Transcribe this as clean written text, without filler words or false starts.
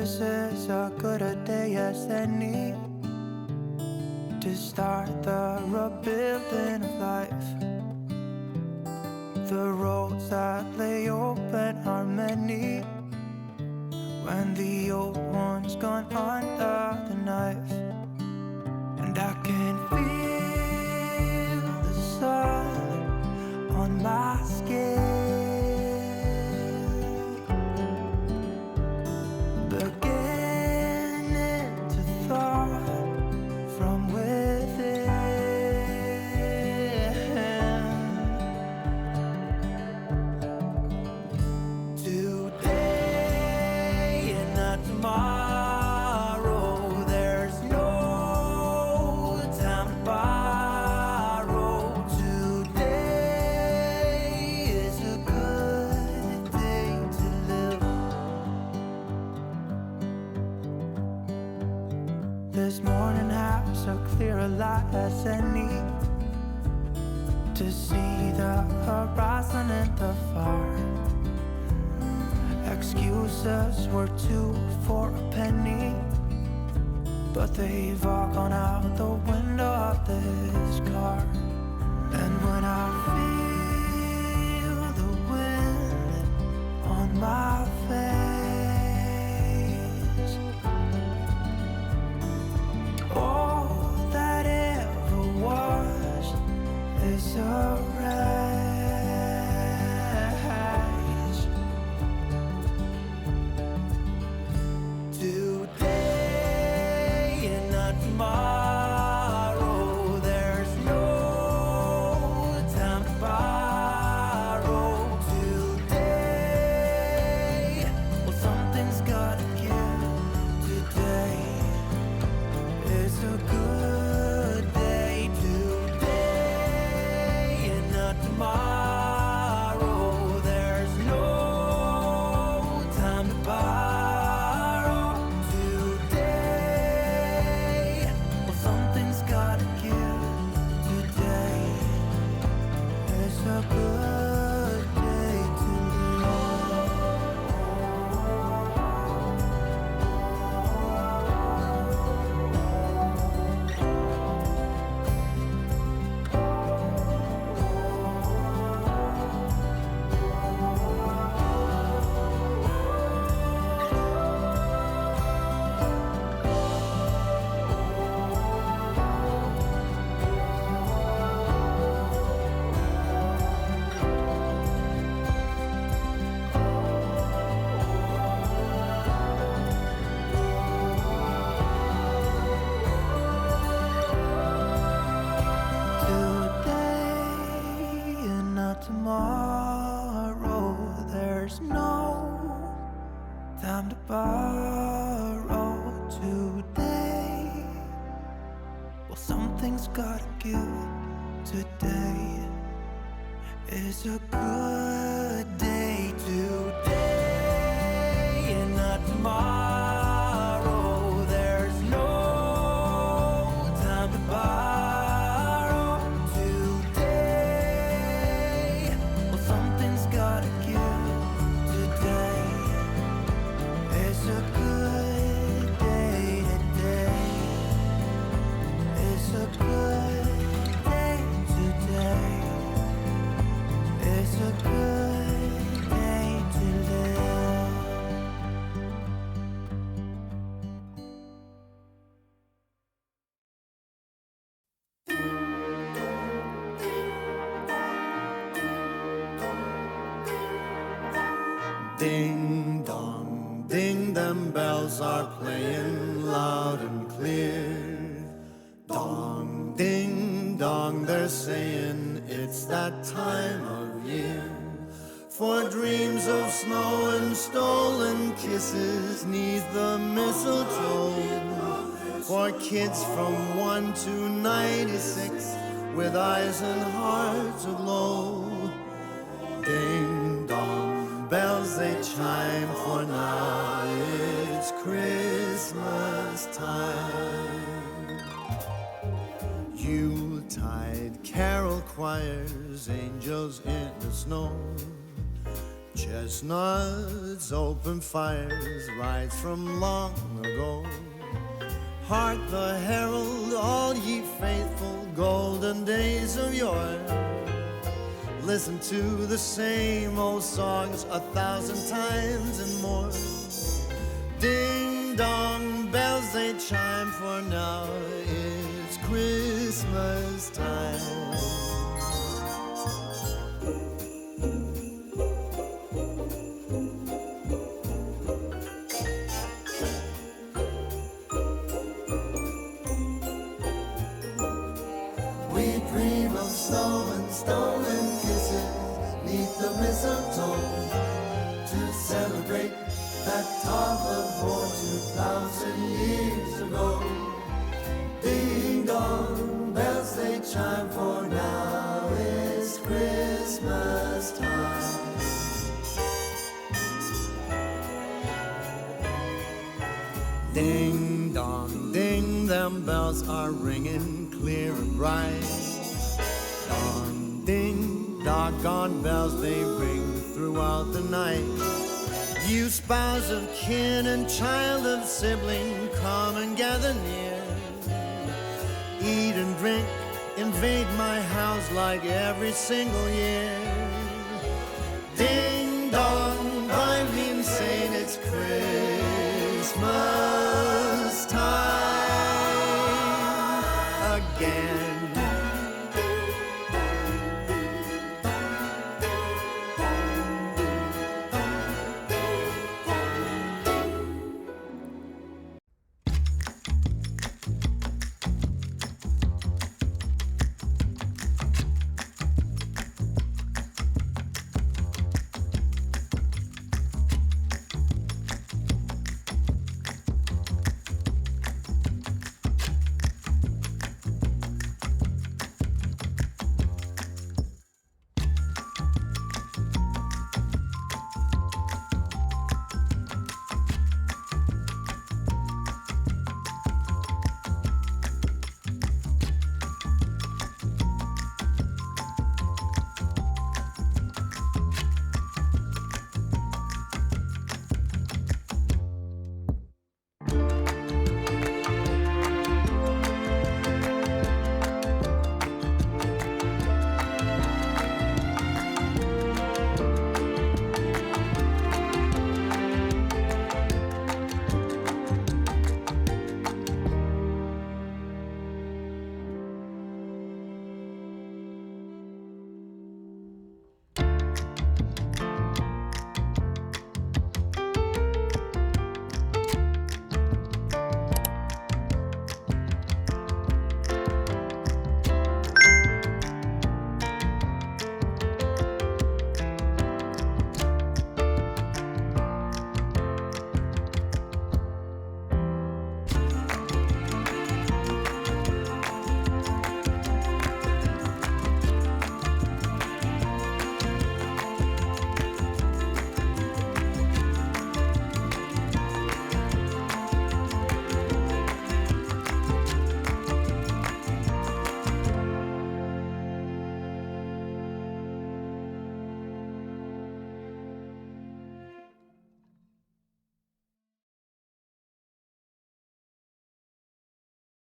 This is as good a day as any to start the rebuilding of life. The roads that lay open are many when the old one's gone under the knife. And I can feel the sun on my skin, beginning to thaw from within. Today and not tomorrow, there's no time to borrow. Today is a good day to live. This morning has a clearer light as any to see the horizon and the far. Excuses were two for a penny, but they've all gone out the window of this car. And when I feel the wind on my face, all that ever was is a race. Today and not tomorrow, there's no time to borrow. Today, well, something's gotta give. Today is a good day. Today and not tomorrow, there's no time to borrow. Today, well, something's gotta give. Today is a good day to today and not tomorrow, there's no time to borrow. Today, well, something's gotta give. Today is a good day. Today and not tomorrow, there's no time to borrow. Today, well, something's gotta give. Today is a good day. Today is a good day. Today is a good day to live. Ding dong, ding, them bells are playing loud and clear. Dong, ding dong, they're saying it's that time of year. For dreams of snow and stolen kisses neath the mistletoe. For kids from 1 to 96 with eyes and hearts aglow. Ding dong, bells they chime, for now it's Christmas time. Yuletide carol choirs, angels in the snow. Chestnuts, open fires, rise from long ago. Hark the herald, all ye faithful, golden days of yore. Listen to the same old songs 1,000 times and more. Ding dong, bells they chime, for now it's Christmas time. We dream of snow and stolen kisses 'neath the mistletoe to celebrate that talk of more 2,000 years ago. Ding dong, bells they chime, for now it's Christmas time. Ding dong, ding, them bells are ringing clear and bright. Dong, ding, doggone bells, they ring throughout the night. You spouse of kin and child of sibling, come and gather near. Eat and drink, invade my house like every single year. Ding dong, I mean saying it's Christmas